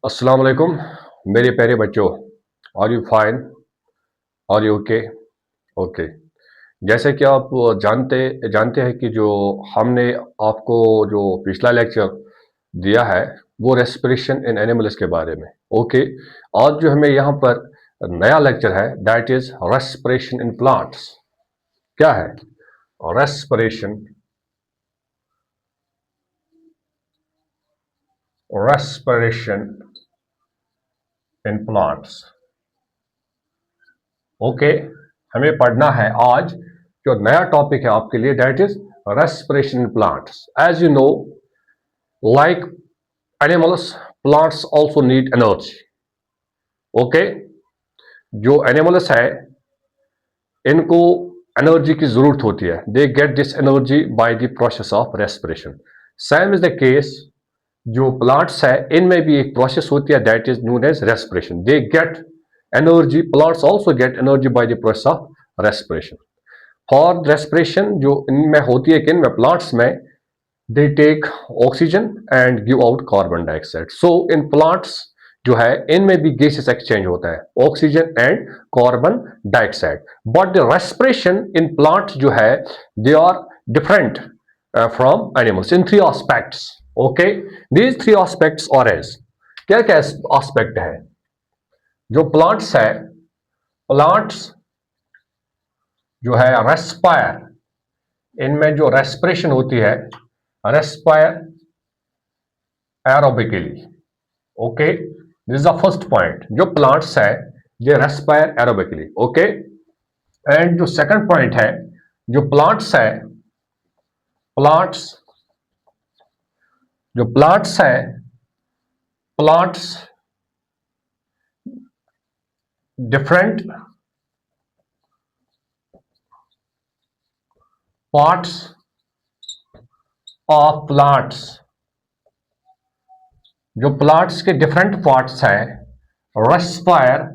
अस्सलाम वालेकुम मेरे प्यारे बच्चों। Are you fine? Are you okay? Okay. जैसे कि आप जानते जानते हैं कि जो हमने आपको जो पिछला लेक्चर दिया है वो रेस्पिरेशन इन एनिमल्स के बारे में। ओके। आज जो हमें यहाँ पर नया लेक्चर है that is respiration in plants. क्या है respiration? Respiration in plants. Okay. हमें पढ़ना है आज जो नया टॉपिक है आपके लिए that is respiration in plants. As you know, like animals, plants also need energy. Okay. जो एनिमल्स है इनको एनर्जी की जरूरत होती है। They get this energy by the process of respiration. Same is the case जो प्लांट्स है इनमें भी एक प्रोसेस होती है that is known as respiration. They get energy, plants also get energy by the process of respiration. For respiration जो इनमें होती है कि इनमें प्लांट्स में they take oxygen and give out carbon dioxide. So in plants जो है इनमें भी गैसेस एक्सचेंज होता है oxygen and carbon dioxide. But the respiration in plants जो है they are different from animals in three aspects. Okay. These three aspects are as, क्या क्या एस्पेक्ट है जो प्लांट्स है? प्लांट्स जो है रेस्पायर, इनमें जो रेस्पिरेशन होती है respire aerobically. Okay, this is the first point. जो प्लांट्स है ये रेस्पायर एरोबिकली। ओके। एंड जो सेकंड पॉइंट है, जो प्लांट्स है, प्लांट्स जो प्लांट्स है, plants different parts of plants, जो प्लांट्स के डिफरेंट पार्ट्स है रेस्पायर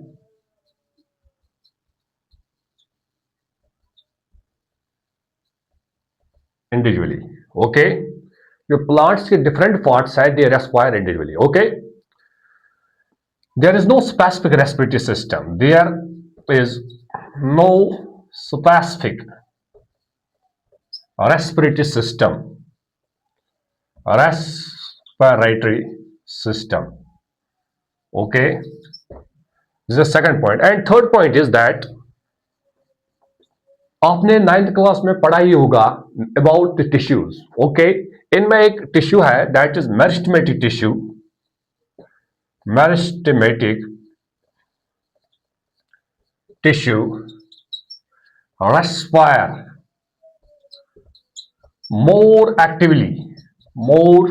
इंडिविजुअली। ओके। जो प्लांट्स के डिफरेंट पार्ट्स है they respire individually. Okay. There is no specific respiratory system, there is no specific respiratory system, respiratory system. Okay, this is the second point. And third point is that आपने 9th class में पढ़ा ही होगा about the tissues. Okay. इनमें एक tissue है that is meristematic tissue. Meristematic tissue respire more actively, more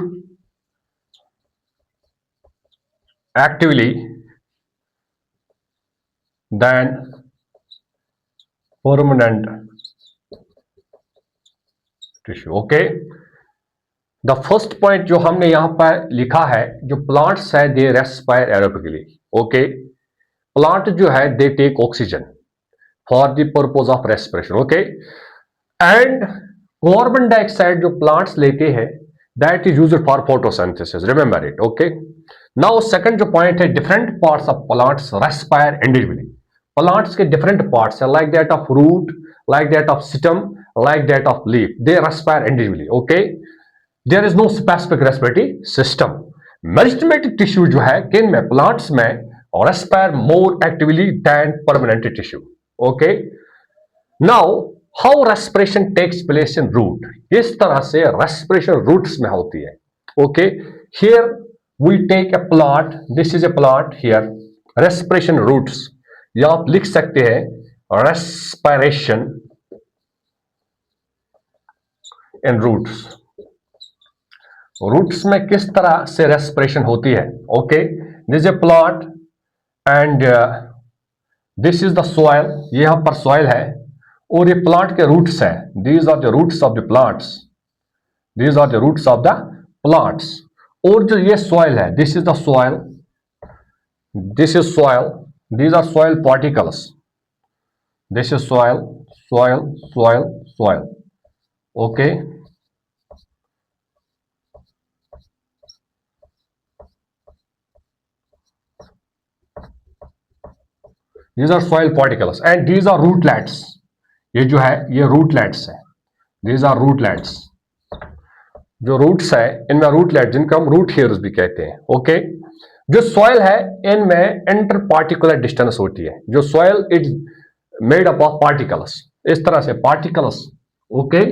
actively than permanent tissue. Okay. The first point जो हमने यहां पर लिखा है, जो प्लांट्स है they respire aerobically. Okay. Plant जो है they take oxygen for the purpose of respiration. Okay. And carbon dioxide जो प्लांट्स लेते हैं that is used for photosynthesis, remember it. Okay. Now second जो पॉइंट है, different parts of plants respire individually. Plants के different parts है like that of root, like that of stem, like that of leaf, they respire individually. Okay. There is no specific respiratory system. Meristematic tissue जो है किन में, plants में, respire more actively than permanent tissue. Okay. Now how respiration takes place in root, किस तरह से respiration roots में होती है। Okay. Here we take a plant, this is a plant, here respiration roots, या आप लिख सकते हैं रेस्पिरेशन इन रूट्स। रूट्स में किस तरह से रेस्पिरेशन होती है। Okay. This A plant and this is the soil, ये यहां पर सॉइल है और ये प्लांट के रूट्स हैं। These are the roots of the plants, these are the roots of the plants. और जो ये सॉइल है, this is the soil, this is soil, these are soil particles, this is soil, soil, soil, soil. Okay. these are soil particles and these are rootlets. ये जो है ये रूटलेट्स है, these are rootlets. जो रूट्स है इनमें रूटलेट, जिनको हम रूट हेयर्स भी कहते हैं. ओके, जो सॉइल है इनमें इंटर पार्टिकुलर डिस्टेंस होती है. जो soil is made up of particles, इस तरह से पार्टिकल्स. ओके,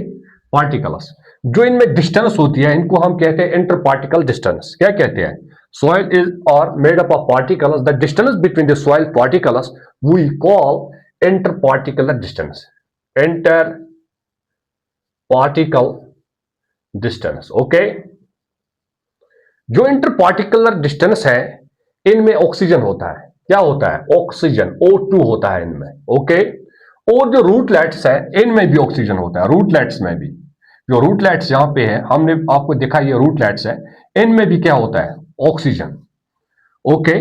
पार्टिकल्स जो इनमें डिस्टेंस होती है इनको हम कहते हैं इंटर पार्टिकल डिस्टेंस. क्या कहते हैं? soil is or made up of particles. The distance between the soil particles we call interparticular distance. Interparticle distance. Okay, जो इंटरपार्टिकुलर डिस्टेंस है इनमें ऑक्सीजन होता है. क्या होता है? ऑक्सीजन, O2 होता है इनमें. ओके, और जो रूटलेट्स है इनमें भी ऑक्सीजन होता है. रूटलेट्स में भी, जो रूटलेट्स यहां पे है हमने आपको दिखा ये रूटलेट्स है, इनमें भी क्या होता है? ऑक्सीजन. ओके,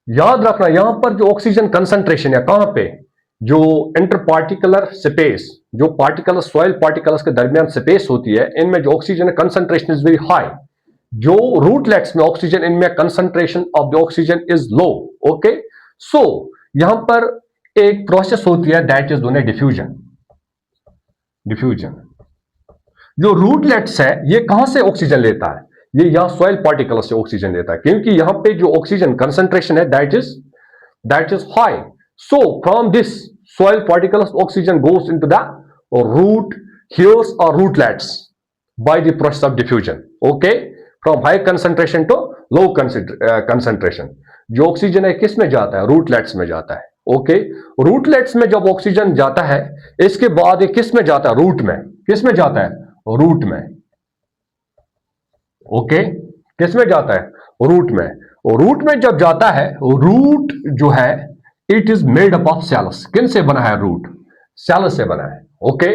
याद रखना यहां पर जो ऑक्सीजन कंसंट्रेशन है कहां पे? जो इंटरपार्टिकुलर स्पेस, जो पार्टिकल सॉइल पार्टिकल्स के दरमियान स्पेस होती है इनमें जो oxygen concentration is very high. जो रूटलेट्स में ऑक्सीजन, इनमें concentration of the oxygen is low. Okay, so यहां पर एक प्रोसेस होती है that is known as diffusion. Diffusion. जो रूटलेट्स है ये कहां से ऑक्सीजन लेता है? ये यहां सॉइल पार्टिकल से ऑक्सीजन लेता है क्योंकि यहां पे जो ऑक्सीजन कंसंट्रेशन है that is high. So from this soil particles oxygen goes into the root hairs or rootlets by the process of diffusion. Okay, from high concentration to low concentration. जो oxygen है किस में जाता है? रूटलेट्स में जाता है. ओके, रूटलेट्स में जब ऑक्सीजन जाता है इसके बाद ये किस में जाता है? रूट में. किस में जाता है? रूट में. ओके, किस में जाता है? रूट में. और रूट में जब जाता है, रूट जो है it is made up of cells. किन से बना है? रूट सेल से बना है. ओके,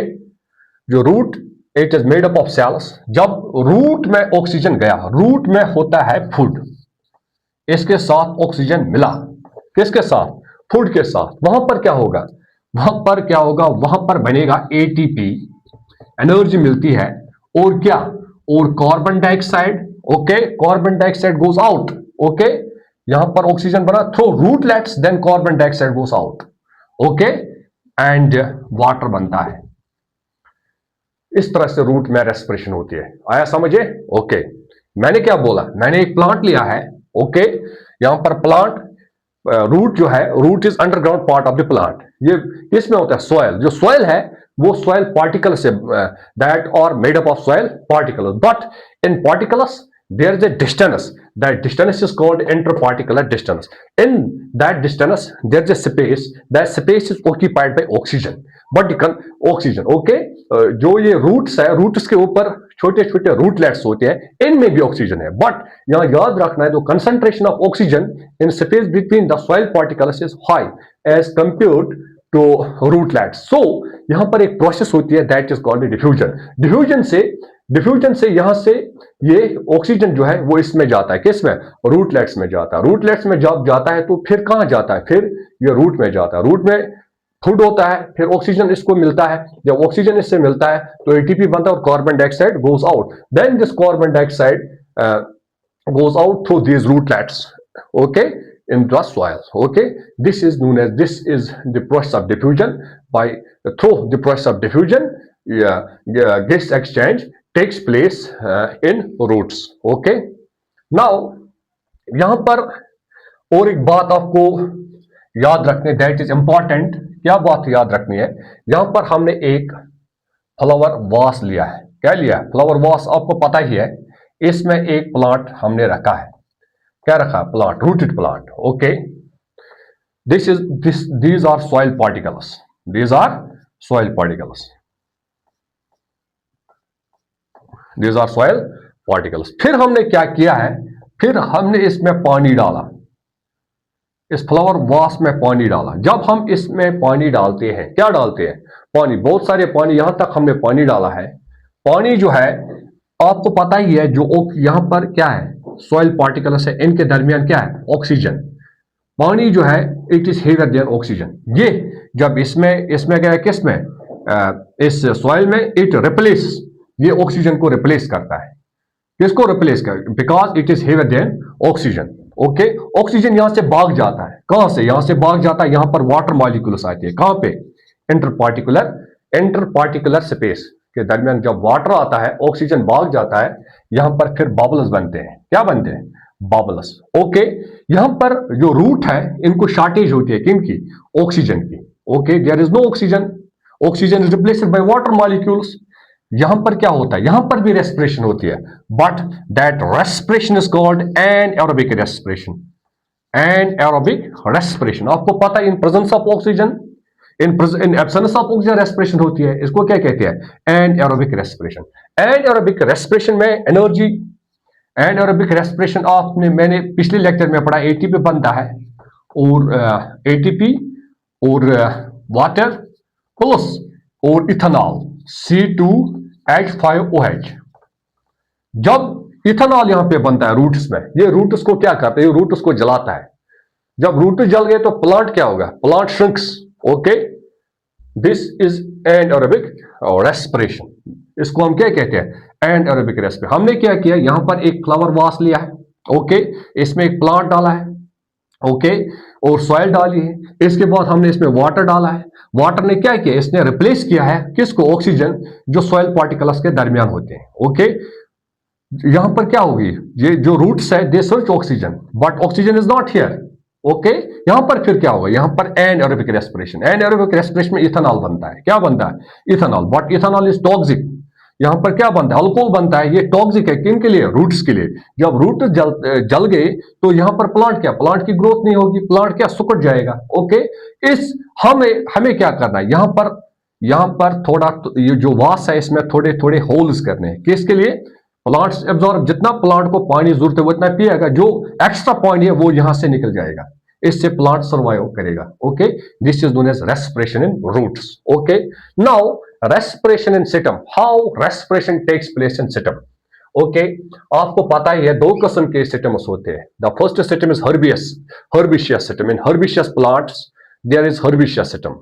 जो root it is made up of cells. जब रूट में ऑक्सीजन गया, रूट में होता है फूड, इसके साथ ऑक्सीजन मिला. किसके साथ? फूड के साथ. वहां पर क्या होगा? वहां पर बनेगा एटीपी, एनर्जी मिलती है. और क्या? और carbon dioxide. Okay, carbon dioxide goes out. Okay, यहां पर ऑक्सीजन बना through rootlets, then carbon dioxide goes out. Okay, and water बनता है. इस तरह से रूट में रेस्पिरेशन होती है. आया समझे? ओके, मैंने क्या बोला? मैंने एक प्लांट लिया है. ओके, यहां पर प्लांट रूट जो है, root is underground part of the plant. ये किसमें होता है? सॉइल. जो सॉइल है वो सॉइल पार्टिकल से that are made up of soil particles. But in particles there is a distance. That distance is called interparticular distance. In that distance there is a space. That space is occupied by oxygen. But oxygen. Okay, जो ये roots है, roots के ऊपर छोटे छोटे रूटलेट्स होते हैं, इनमें भी ऑक्सीजन है. बट यहां याद रखना है जो concentration of oxygen in space between the soil particles is high as compared to rootlets. So यहां पर एक प्रोसेस होती है that is called diffusion. Diffusion से यहां से ये ऑक्सीजन जो है वो इसमें जाता है. किस में? रूटलेट्स में जाता है. रूटलेट्स में जब जाता है तो फिर कहां जाता है? फिर ये रूट में जाता है. रूट में फूड होता है, फिर ऑक्सीजन इसको मिलता है. जब ऑक्सीजन इससे मिलता है तो एटीपी बनता है और carbon dioxide goes out. Then this carbon dioxide goes out through these rootlets, okay, in the soil. Okay, this is the process of diffusion. Through the process of diffusion, gas exchange takes place in roots. Okay, now यहां पर और एक बात आपको याद रखनी, that is important. क्या बात याद रखनी है? यहां पर हमने एक फ्लावर वास लिया है. क्या लिया है? Flower vase. आपको पता ही है इसमें एक प्लांट हमने रखा है. क्या रखा? Plant, rooted plant. Okay, these are soil particles. These are soil particles. These are soil particles. फिर हमने क्या किया है? फिर हमने इसमें पानी डाला, इस फ्लावर वास में पानी डाला. जब हम इसमें पानी डालते हैं, क्या डालते हैं? पानी, बहुत सारे पानी. यहां तक हमने पानी डाला है. पानी जो है आपको पता ही है, जो यहां पर क्या है? सॉइल पार्टिकल्स है, इनके दरमियान क्या है? ऑक्सीजन. पानी जो है it is heavier than oxygen. ये जब इसमें गया, किस में? इस सॉइल में, इट रिप्लेस, ये ऑक्सीजन को रिप्लेस करता है. किसको रिप्लेस कर? Because it is heavier than oxygen. Okay, oxygen यहां से भाग जाता है, कहां से, यहां से भाग जाता है, यहां पर वाटर मॉलिक्यूल्स आती है, कहां पे, इंटर पार्टिकुलर स्पेस के दरमियान जब वाटर आता है, ऑक्सीजन भाग जाता है, यहां पर फिर बबल्स बनते हैं, क्या बनते हैं, बबल्स। ओके, यहां पर जो रूट है इनको शॉर्टेज होती है, किनकी, ऑक्सीजन की। Okay, there is no oxygen, oxygen is replaced by water molecules. यहां पर क्या होता है, यहां पर भी रेस्पिरेशन होती है, but that respiration is called anaerobic respiration. Anaerobic respiration, आपको पता है in presence of oxygen, in absence of oxygen respiration होती है, इसको क्या कहते हैं, एनाएरोबिक रेस्पिरेशन। एनाएरोबिक रेस्पिरेशन में एनर्जी, एनाएरोबिक रेस्पिरेशन आपने, मैंने पिछले लेक्चर में पढ़ा, एटीपी बनता है, और एटीपी और वाटर प्लस और इथेनॉल C2H5OH। जब इथेनॉल यहां पे बनता है रूट्स में, ये रूट्स को क्या करता है, ये रूट्स को जलाता है। जब रूट जल गए तो प्लांट क्या होगा, plant shrinks. Okay, this is anaerobic respiration, इसको हम क्या कहते हैं, एनाएरोबिक रेस्पिरेशन। हमने क्या किया, यहां पर एक फ्लावर वास लिया है, ओके, इसमें एक प्लांट डाला है, ओके, और सॉइल डाली है, इसके बाद हमने इसमें वाटर डाला है। वाटर ने क्या किया, इसने रिप्लेस किया है किसको, ऑक्सीजन, जो सॉइल पार्टिकल्स के दरमियान होते हैं। ओके, यहां पर क्या होगी, ये जो रूट्स है they search oxygen, but oxygen is not here. Okay, यहां पर फिर क्या होगा, यहां पर एनाएरोबिक रेस्पिरेशन, एनाएरोबिक रेस्पिरेशन में इथेनॉल बनता है, क्या बनता है, ethanol, but ethanol is toxic. यहां पर क्या बनता है, अल्कोहल बनता है, ये टॉक्सिक है, किन के लिए, रूट्स के लिए। जब रूट जल गए तो यहां पर प्लांट क्या, प्लांट की ग्रोथ नहीं होगी, प्लांट क्या, सुकड़ जाएगा। ओके, इस हमें हमें क्या करना है, यहां पर थोड़ा ये जो वास है इसमें थोड़े थोड़े होल्स करने हैं, किसके लिए, प्लांट्स एब्जॉर्ब, जितना प्लांट को पानी जरूरत है वो इतना पिएगा, जो एक्स्ट्रा पानी है वो यहां से निकल जाएगा, इससे प्लांट सर्वाइव करेगा। Okay, this is known as respiration in roots. Okay, now respiration in system, how respiration takes place in system. Okay, आपको पता ही है दो किस्म के सिस्टम्स होते हैं। The first system is herbaceous system. In herbaceous plants there is herbaceous system.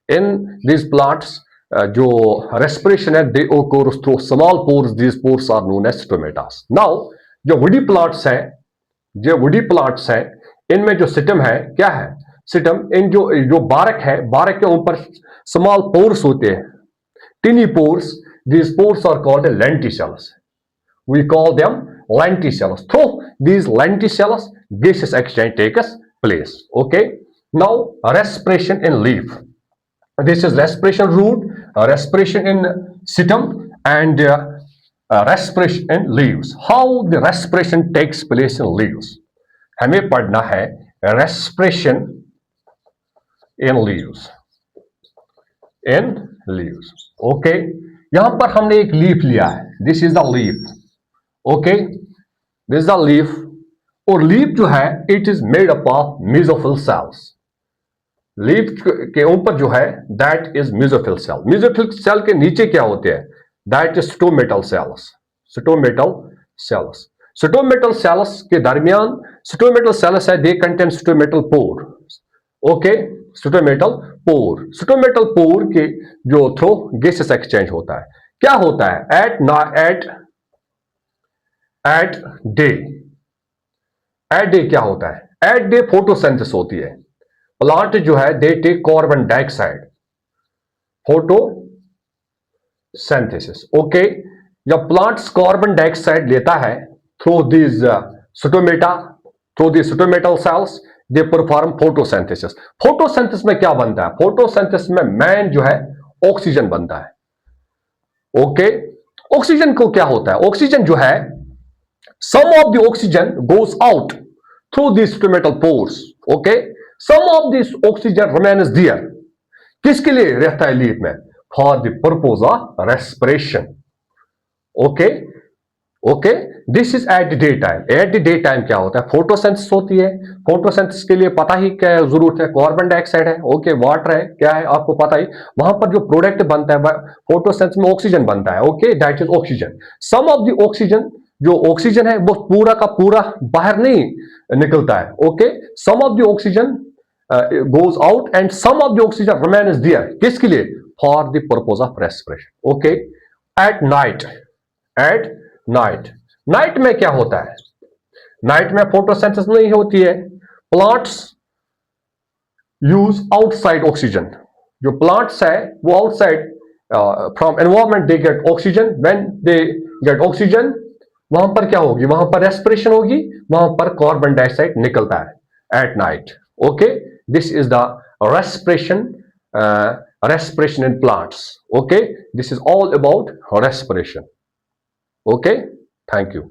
In these plants जो respiration है they occurs through small pores, these pores are known as stomatas. Now जो वुडी प्लांट्स हैं, इनमें जो system है क्या है, system, इन जो बारक है, बारक के ऊपर स्मॉल पोर्स होते हैं, tiny pores, these pores are called lenticels. We call them lenticels. Through these lenticels gaseous exchange takes place. Okay, now respiration in leaf, this is respiration root, respiration in stem, and respiration in leaves. How the respiration takes place in leaves, हमें पढ़ना है respiration in leaves, okay. यहां पर हमने एक leaf लिया है, this is the leaf, okay, this is the leaf, और लीफ जो है it is made up of mesophyll cells. Leaf के ऊपर जो है that is mesophyll cell. Mesophyll cell के नीचे क्या होते हैं, that is stomatal cells. Stomatal cells के दरमियान स्टोमेटल सेल्स है, they contain stomatal pore. Okay, stomatal pore के जो थ्रू गैसेस एक्सचेंज होता है, क्या होता है एट डे क्या होता है, एट डे फोटोसिंथेसिस होती है। प्लांट जो है they take carbon dioxide, photosynthesis. Okay, जब प्लांट्स कार्बन डाइऑक्साइड लेता है through this stomatal cells, they perform photosynthesis. Photosynthesis में क्या बनता है, फोटोसिंथेसिस में मेन जो है ऑक्सीजन बनता है। ओके, ऑक्सीजन को क्या होता है, ऑक्सीजन जो है some of the oxygen goes out through the stomatal pores. Okay, some of this oxygen remains there, किसके लिए रहता है लीफ में, for the purpose of respiration. Okay, this is at the day time. At the day time क्या होता है, photosynthesis होती है। फोटोसिंथेसिस के लिए पता ही क्या जरूरत है, कार्बन डाइऑक्साइड है, ओके, वाटर है, क्या है आपको पता ही। वहां पर जो प्रोडक्ट बनता है फोटोसिंथेसिस में ऑक्सीजन बनता है, okay, that is oxygen. Some of the oxygen, जो ऑक्सीजन है वो पूरा का पूरा बाहर नहीं निकलता है। Okay, some of the oxygen goes out and some of the oxygen remains there, किसके लिए, for the purpose of respiration. Okay, at night में क्या होता है, नाइट में फोटोसिंथेसिस नहीं होती है. Plants use outside oxygen. जो प्लांट्स है वो outside from environment they get oxygen. When they get oxygen, वहां पर क्या होगी, वहां पर रेस्पिरेशन होगी, वहां पर कार्बन डाइऑक्साइड निकलता है at night. Okay, this is the respiration respiration in plants. Okay, this is all about respiration. Okay, thank you.